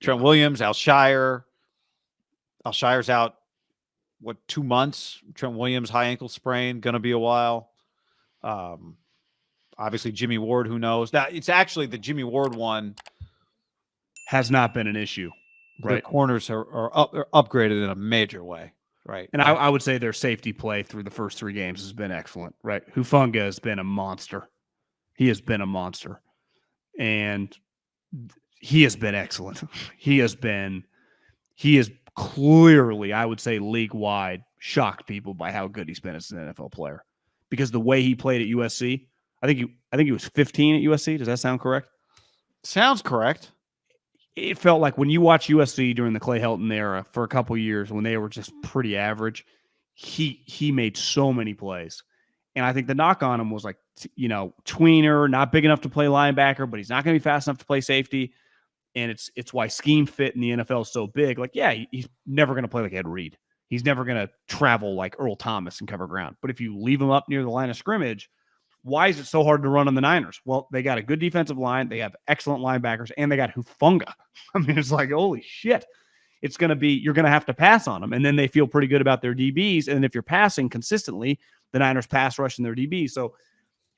Trent Williams, Alshire's out, 2 months? Trent Williams, high ankle sprain, going to be a while. Obviously, Jimmy Ward, who knows? Now, it's actually the Jimmy Ward one has not been an issue. Right. Their corners are upgraded in a major way. Right. And I would say their safety play through the first 3 games has been excellent. Right. Hufanga has been a monster. He has been a monster. And he has been excellent. He has clearly, I would say, league-wide shocked people by how good he's been as an NFL player. Because the way he played at USC, I think he was 15 at USC. Does that sound correct? Sounds correct. It felt like when you watch USC during the Clay Helton era for a couple years when they were just pretty average, he made so many plays. And I think the knock on him was like, tweener, not big enough to play linebacker, but he's not going to be fast enough to play safety. And it's why scheme fit in the NFL is so big. Like, yeah, he's never going to play like Ed Reed. He's never going to travel like Earl Thomas and cover ground. But if you leave him up near the line of scrimmage, why is it so hard to run on the Niners? Well, they got a good defensive line. They have excellent linebackers, and they got Hufanga. I mean, it's like, holy shit. It's going to be, you're going to have to pass on them. And then they feel pretty good about their DBs. And if you're passing consistently, the Niners pass rush in their DBs. So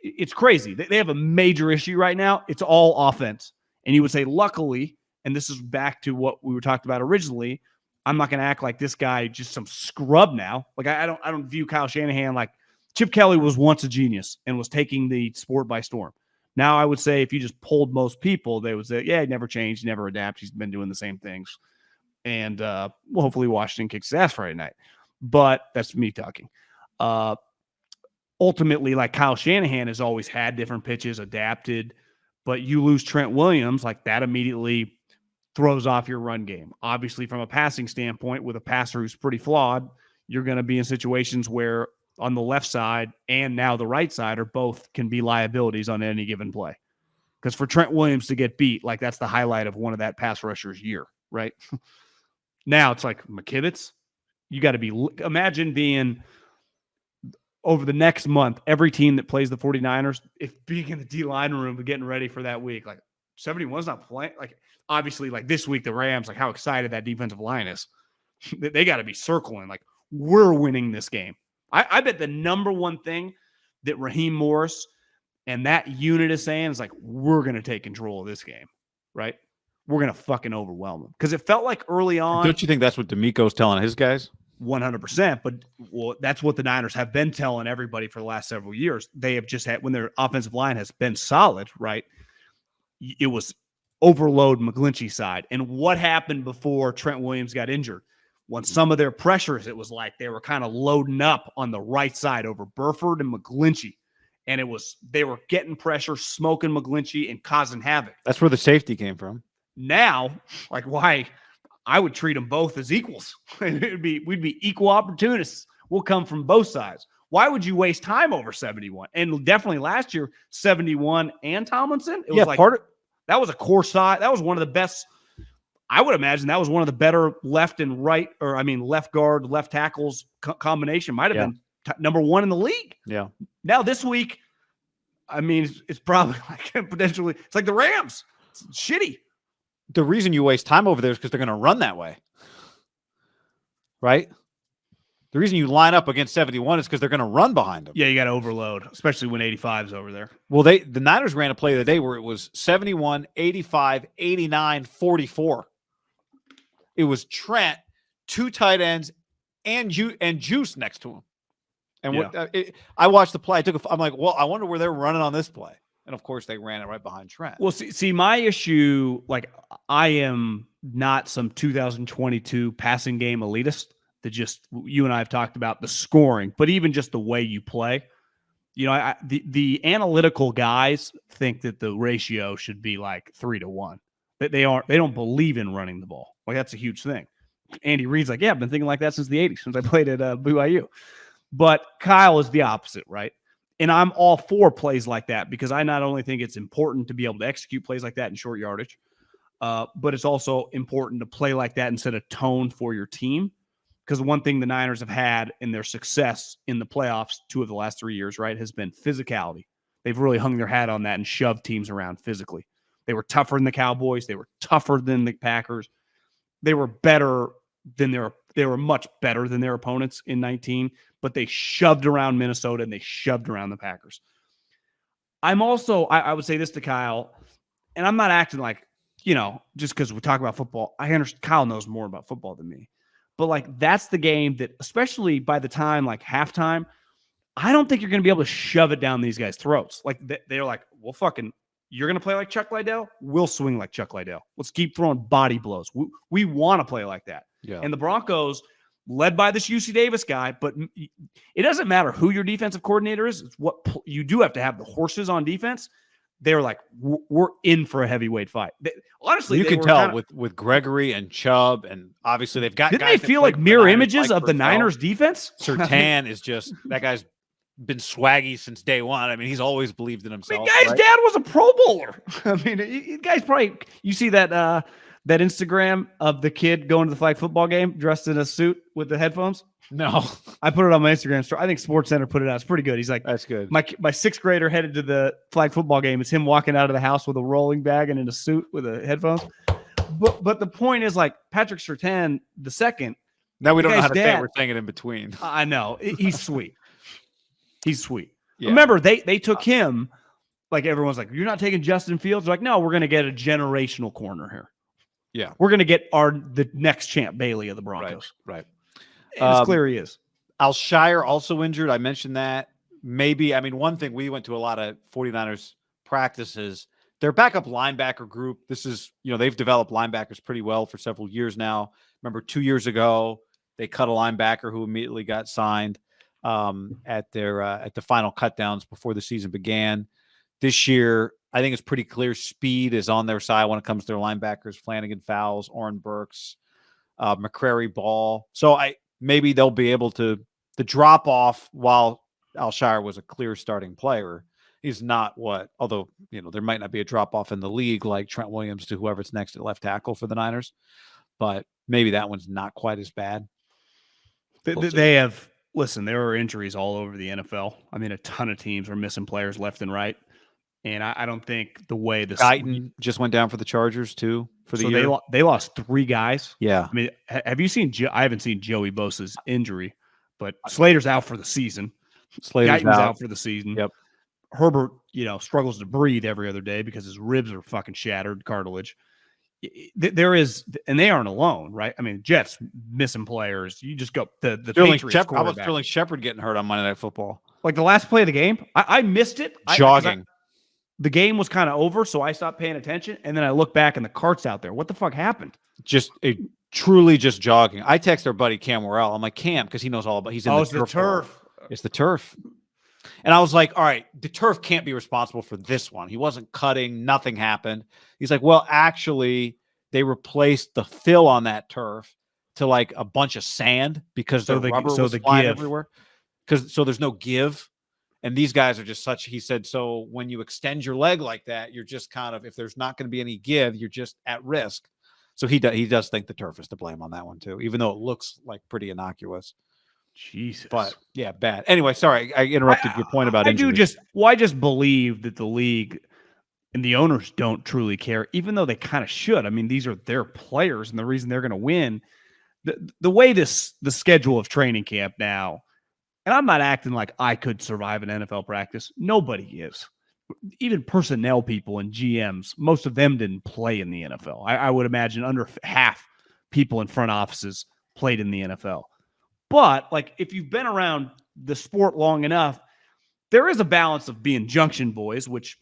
it's crazy. They have a major issue right now. It's all offense. And you would say, luckily, and this is back to what we were talking about originally, I'm not going to act like this guy just some scrub now. Like I don't view Kyle Shanahan like Chip Kelly was once a genius and was taking the sport by storm. Now I would say if you just polled most people, they would say, yeah, he never changed, never adapt. He's been doing the same things. And hopefully Washington kicks his ass Friday night. But that's me talking. Ultimately, like Kyle Shanahan has always had different pitches, adapted. But you lose Trent Williams, like that immediately throws off your run game. Obviously, from a passing standpoint, with a passer who's pretty flawed, you're going to be in situations where on the left side and now the right side are both can be liabilities on any given play. Because for Trent Williams to get beat, like that's the highlight of one of that pass rusher's year, right? Now it's like McKivitz. You got to be, imagine being over the next month, every team that plays the 49ers, if being in the D-line room and getting ready for that week, like 71's not playing. Like obviously like this week, the Rams, like how excited that defensive line is. They got to be circling like we're winning this game. I bet the number one thing that Raheem Morris and that unit is saying is like, we're going to take control of this game, right? We're going to fucking overwhelm them. Because it felt like early on. Don't you think that's what D'Amico's telling his guys? 100%. But that's what the Niners have been telling everybody for the last several years. They have just had, when their offensive line has been solid, right? It was overload McGlinchey's side. And what happened before Trent Williams got injured? When some of their pressures, it was like they were kind of loading up on the right side over Burford and McGlinchey. And they were getting pressure, smoking McGlinchey and causing havoc. That's where the safety came from. Now, like why I would treat them both as equals. We'd be equal opportunists. We'll come from both sides. Why would you waste time over 71? And definitely last year, 71 and Tomlinson. It was that was a core side. That was one of the best. I would imagine that was one of the better left and right, left guard, left tackles combination. Might have been number one in the league. Yeah. Now this week, it's probably like potentially, it's like the Rams. It's shitty. The reason you waste time over there is because they're going to run that way. Right? The reason you line up against 71 is because they're going to run behind them. Yeah, you got to overload, especially when 85's over there. Well, the Niners ran a play the day where it was 71, 85, 89, 44. It was Trent, 2 tight ends, and Juice next to him. And I watched the play. I'm like, well, I wonder where they're running on this play. And of course, they ran it right behind Trent. Well, see, my issue, like, I am not some 2022 passing game elitist that just you and I have talked about the scoring, but even just the way you play. You know, the analytical guys think that the ratio should be like 3-1. That they don't believe in running the ball. Like that's a huge thing. Andy Reid's like, yeah, I've been thinking like that since the 80s, since I played at BYU. But Kyle is the opposite, right? And I'm all for plays like that because I not only think it's important to be able to execute plays like that in short yardage, but it's also important to play like that and set a tone for your team. Because one thing the Niners have had in their success in the playoffs 2 of the last 3 years, right, has been physicality. They've really hung their hat on that and shoved teams around physically. They were tougher than the Cowboys. They were tougher than the Packers. they were better than they were much better than their opponents in 19, but they shoved around Minnesota and they shoved around the Packers. I'm also, I would say this to Kyle, and I'm not acting like, just because we talk about football, I understand Kyle knows more about football than me. But like, that's the game that, especially by the time like halftime, I don't think you're going to be able to shove it down these guys' throats. Like they're like, well, fucking, you're going to play like Chuck Liddell? We'll swing like Chuck Liddell. Let's keep throwing body blows. We want to play like that. Yeah. And the Broncos, led by this UC Davis guy, but it doesn't matter who your defensive coordinator is. It's what you do have to have the horses on defense. They're like, we're in for a heavyweight fight. Honestly, you can tell with Gregory and Chubb, and obviously they've got. Didn't they feel like mirror images of the Niners defense? Sertan is just that guy's been swaggy since day one. I mean, he's always believed in himself. Guy's dad was a Pro Bowler. I mean, guys probably, you see that Instagram of the kid going to the flag football game dressed in a suit with the headphones? No. I put it on my Instagram story. I think SportsCenter put it out. It's pretty good. He's like, that's good. My sixth grader headed to the flag football game. It's him walking out of the house with a rolling bag and in a suit with the headphones. But the point is, like, Patrick Surtain the second. Now we don't know how to say it. We're saying it in between. I know. He's sweet. He's sweet. Yeah. Remember, they took him. Like, everyone's like, you're not taking Justin Fields? They're like, no, we're going to get a generational corner here. Yeah. We're going to get the next champ Bailey of the Broncos. Right. It's clear he is. Alshire also injured. I mentioned that. Maybe, I mean, one thing, we went to a lot of 49ers practices. Their backup linebacker group, this is, they've developed linebackers pretty well for several years now. Remember 2 years ago, they cut a linebacker who immediately got signed at the final cutdowns before the season began. This year, I think it's pretty clear speed is on their side when it comes to their linebackers. Flanagan Fowles, Oren Burks, McCrary Ball. So maybe they'll be able to drop off while Alshire was a clear starting player. He's not although, there might not be a drop off in the league like Trent Williams to whoever's next at left tackle for the Niners, but maybe that one's not quite as bad. There are injuries all over the NFL. I mean, a ton of teams are missing players left and right. And I don't think the way this Guyton just went down for the Chargers too for the year. They lost 3 guys. Yeah. I mean, have you seen? I haven't seen Joey Bosa's injury, but Slater's out for the season. Slater's out for the season. Yep. Herbert, struggles to breathe every other day because his ribs are fucking shattered, cartilage. There is, and they aren't alone, right? I mean, Jets missing players. You just go the Patriots quarterback. How about Sterling Shepard getting hurt on Monday Night Football? Like the last play of the game, I missed it. Jogging. The game was kind of over, so I stopped paying attention, and then I look back and the cart's out there. What the fuck happened? Truly just jogging. I text our buddy Cam Worrell. I'm like, Cam, because he knows all about. He's in the turf. It's the turf. And I was like, all right, the turf can't be responsible for this one. He wasn't cutting. Nothing happened. He's like, well, actually, they replaced the fill on that turf to like a bunch of sand because the rubber was flying everywhere. So there's no give. And these guys are just he said, so when you extend your leg like that, you're just kind of, if there's not going to be any give, you're just at risk. So he does think the turf is to blame on that one too, even though it looks like pretty innocuous. Jesus. But yeah, bad. Anyway, sorry, I interrupted your point about injuries. I just believe that the league and the owners don't truly care, even though they kind of should. I mean, these are their players, and the reason they're going to win. The way the schedule of training camp now, and I'm not acting like I could survive an NFL practice. Nobody is. Even personnel people and GMs, most of them didn't play in the NFL. I would imagine under half people in front offices played in the NFL. But like, if you've been around the sport long enough, there is a balance of being junction boys, which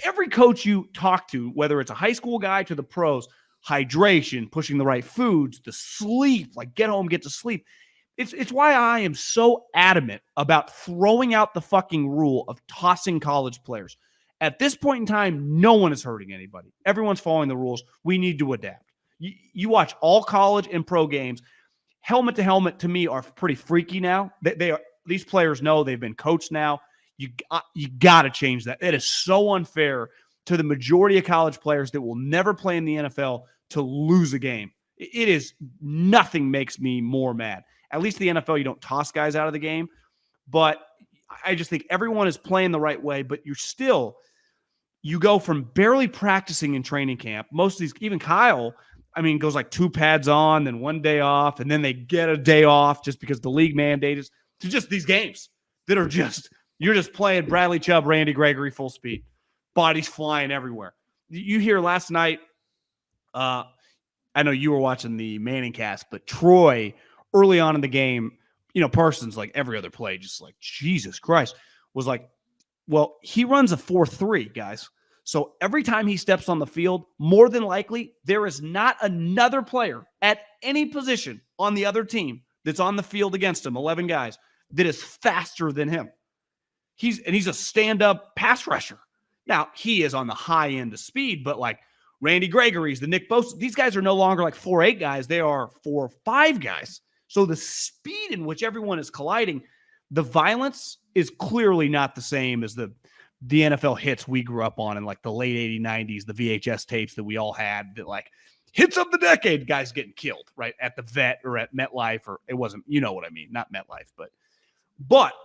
every coach you talk to, whether it's a high school guy to the pros, hydration, pushing the right foods, the sleep, like get home, get to sleep. It's why I am so adamant about throwing out the fucking rule of tossing college players. At this point in time, no one is hurting anybody. Everyone's following the rules. We need to adapt. You watch all college and pro games. Helmet to helmet, to me, are pretty freaky now. These players know they've been coached now. You got to change that. It is so unfair to the majority of college players that will never play in the NFL to lose a game. It is, nothing makes me more mad. At least the NFL, you don't toss guys out of the game. But I just think everyone is playing the right way, but you go from barely practicing in training camp. Most of these, even Kyle, I mean, goes like 2 pads on, then 1 day off, and then they get a day off just because the league mandated to just these games that are just, you're just playing Bradley Chubb, Randy Gregory full speed, bodies flying everywhere. You hear last night, I know you were watching the Manning cast, but Troy early on in the game, Parsons, like every other play, just like Jesus Christ, was like, well, he runs a 4-3, guys. So every time he steps on the field, more than likely, there is not another player at any position on the other team that's on the field against him, 11 guys, that is faster than him. He's a stand-up pass rusher. Now, he is on the high end of speed, but like Randy Gregory's, the Nick Bosa, these guys are no longer like 4.8 guys. They are 4.5 guys. So the speed in which everyone is colliding, the violence is clearly not the same as the NFL hits we grew up on in like the late 80s, 90s, the VHS tapes that we all had, that like hits of the decade, guys getting killed, right? At the vet or at MetLife, or it wasn't, you know what I mean? Not MetLife, but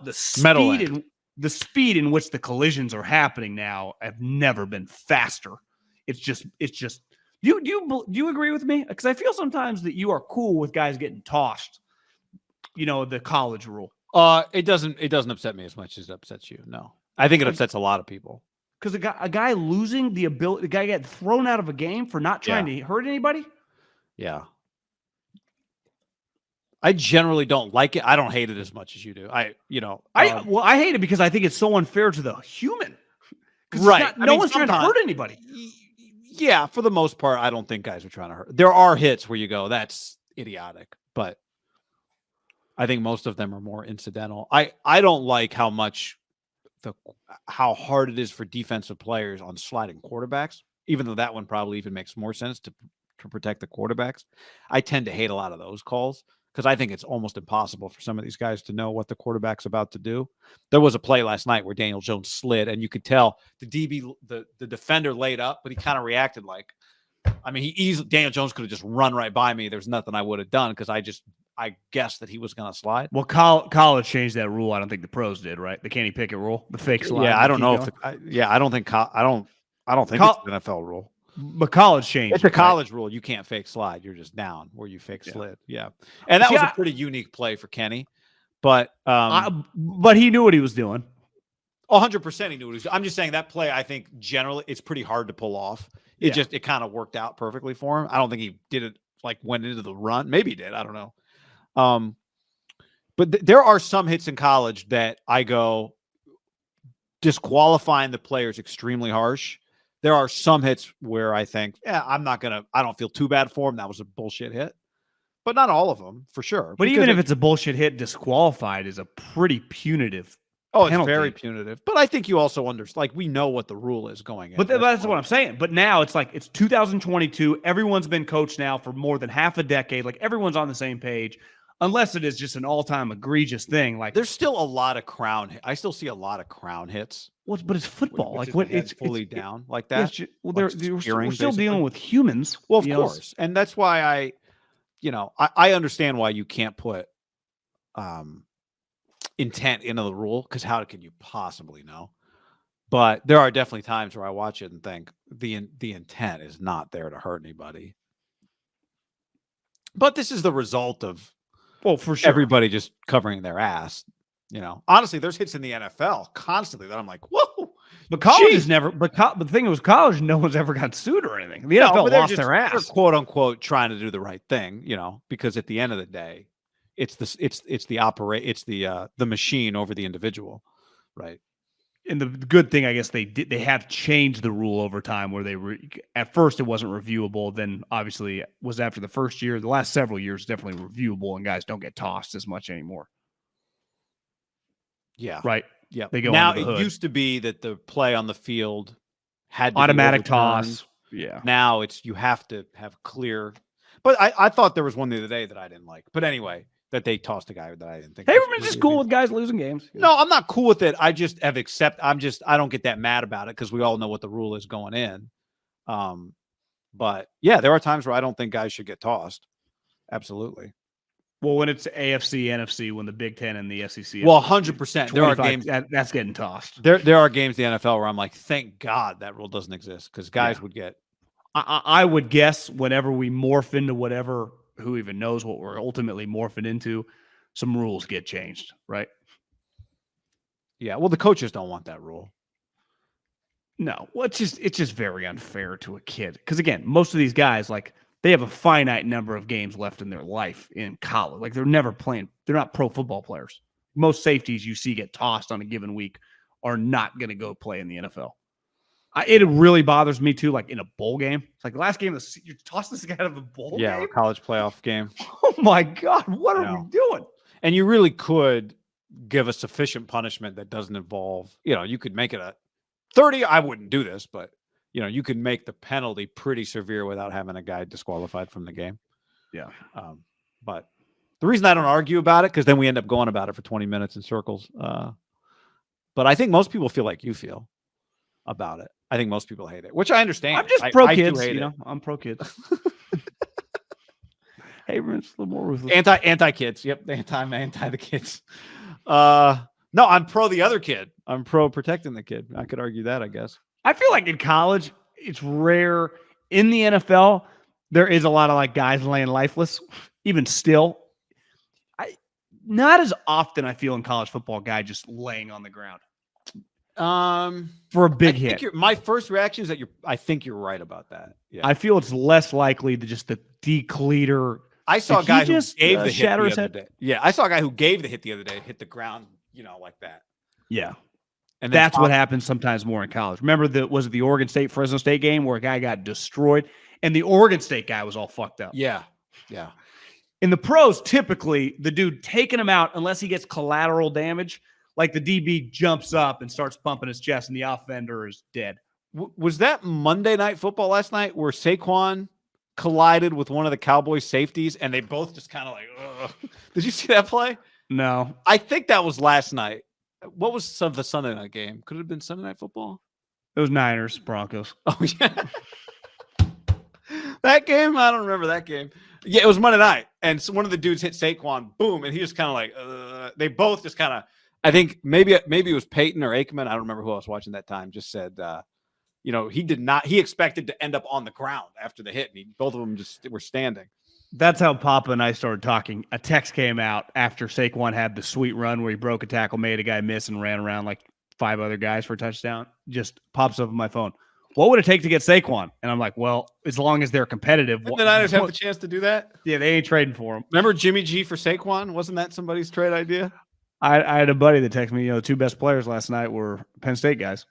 the speed in which the collisions are happening now have never been faster. It's just, do you agree with me? Because I feel sometimes that you are cool with guys getting tossed, the college rule. It doesn't upset me as much as it upsets you. No, I think it upsets a lot of people. Because a guy losing the ability, the guy get thrown out of a game for not trying to hurt anybody. Yeah. I generally don't like it. I don't hate it as much as you do. I hate it because I think it's so unfair to the human. Right. No one's trying to hurt anybody. Yeah, for the most part, I don't think guys are trying to hurt. There are hits where you go, that's idiotic, but I think most of them are more incidental. I don't like how hard it is for defensive players on sliding quarterbacks, even though that one probably even makes more sense to protect the quarterbacks. I tend to hate a lot of those calls because I think it's almost impossible for some of these guys to know what the quarterback's about to do. There was a play last night where Daniel Jones slid, and you could tell the DB, the defender laid up, but he kind of reacted like, I mean, Daniel Jones could have just run right by me. There's nothing I would have done because I guessed that he was going to slide. Well, college changed that rule. I don't think the pros did, right? The Kenny Pickett rule, the fake slide. Yeah, I don't know I don't think it's an NFL rule. But college changed. It's a college rule. You can't fake slide. You're just down where you fake slid. Yeah. And that was a pretty unique play for Kenny. But he knew what he was doing. 100% he knew what he was doing. I'm just saying that play, I think generally it's pretty hard to pull off. It kind of worked out perfectly for him. I don't think he did it like went into the run. Maybe he did. I don't know. But there are some hits in college that I go disqualifying the players extremely harsh. There are some hits where I think, I don't feel too bad for him. That was a bullshit hit, but not all of them for sure. But even if it's a bullshit hit, disqualified is a pretty punitive. It's very punitive. But I think you also understand, like, we know what the rule is going in. But that's what I'm saying. But now it's like, it's 2022. Everyone's been coached now for more than half a decade. Like, everyone's on the same page. Unless it is just an all-time egregious thing, like there's still a lot of I still see a lot of crown hits. But it's football. Like when it's fully down like that. We're still dealing with humans. Well, of course, and that's why I understand why you can't put intent into the rule, because how can you possibly know? But there are definitely times where I watch it and think the intent is not there to hurt anybody. But this is the result of. Well, for sure. Everybody just covering their ass. Honestly, there's hits in the NFL constantly that I'm like, whoa. But college is never. But the thing was, college, no one's ever got sued or anything. The NFL lost their ass. They're quote unquote trying to do the right thing, because at the end of the day, it's the machine over the individual, right? And the good thing, I guess, they have changed the rule over time, where at first it wasn't reviewable. Then obviously it was after the first year. The last several years definitely reviewable, and guys don't get tossed as much anymore. Yeah. Right. Yeah. They go now. It used to be that the play on the field had to automatic toss. Yeah. Now you have to have clear. But I thought there was one the other day that I didn't like. But anyway. That they tossed a guy that I didn't think. Haberman's just cool with guys losing games. No, I'm not cool with it. I just have I don't get that mad about it because we all know what the rule is going in. But yeah, there are times where I don't think guys should get tossed. Absolutely. Well, when it's AFC, NFC, when the Big Ten and the SEC. Well, 100%. There are games that's getting tossed. There are games in the NFL where I'm like, thank God that rule doesn't exist, because guys would get I would guess whenever we morph into whatever, who even knows what we're ultimately morphing into, some rules get changed, right? Yeah. Well, the coaches don't want that rule. No, well, it's just very unfair to a kid. Because again, most of these guys, like, they have a finite number of games left in their life in college. Like, they're never playing. They're not pro football players. Most safeties you see get tossed on a given week are not going to go play in the NFL. It really bothers me too. Like in a bowl game, it's like the last game of the you toss this guy out of a bowl Yeah, game. a college playoff game. Oh my God, what are we doing? And you really could give a sufficient punishment that doesn't involve, you could make it a 30. I wouldn't do this, but you could make the penalty pretty severe without having a guy disqualified from the game. Yeah. But the reason I don't argue about it, because then we end up going about it for 20 minutes in circles. But I think most people feel like you feel about it. I think most people hate it, which I understand. I'm just pro I kids, hate it. I'm pro kids. Haberman's a little more ruthless. Anti kids. Yep, anti the kids. No, I'm pro the other kid. I'm pro protecting the kid. I could argue that, I guess. I feel like in college, it's rare. In the NFL, there is a lot of like guys laying lifeless. Even still, not as often I feel in college football, guy just laying on the ground. For a big hit. My first reaction is that I think you're right about that. Yeah. I feel it's less likely to just the decleater. I saw a guy who gave the hit shatter the his other head. day. Yeah, I saw a guy who gave the hit the other day, hit the ground, like that. Yeah. And that's what happens sometimes more in college. Remember was it the Oregon State Fresno State game where a guy got destroyed and the Oregon State guy was all fucked up? Yeah. Yeah. In the pros, typically the dude taking him out, unless he gets collateral damage, like the DB jumps up and starts pumping his chest and the offender is dead. Was that Monday Night Football last night where Saquon collided with one of the Cowboys safeties and they both just kind of like, ugh. Did you see that play? No. I think that was last night. What was the Sunday night game? Could it have been Sunday Night Football? It was Niners, Broncos. Oh, yeah. That game? I don't remember that game. Yeah, it was Monday night. And so one of the dudes hit Saquon, boom, and he just kind of like, they both just kind of, I think maybe it was Peyton or Aikman. I don't remember who I was watching that time. Just said, he expected to end up on the ground after the hit. And both of them just were standing. That's how Papa and I started talking. A text came out after Saquon had the sweet run where he broke a tackle, made a guy miss, and ran around like 5 other guys for a touchdown. Just pops up on my phone. What would it take to get Saquon? And I'm like, well, as long as they're competitive. Didn't the Niners have the chance to do that? Yeah, they ain't trading for him. Remember Jimmy G for Saquon? Wasn't that somebody's trade idea? I had a buddy that texted me, the 2 best players last night were Penn State guys.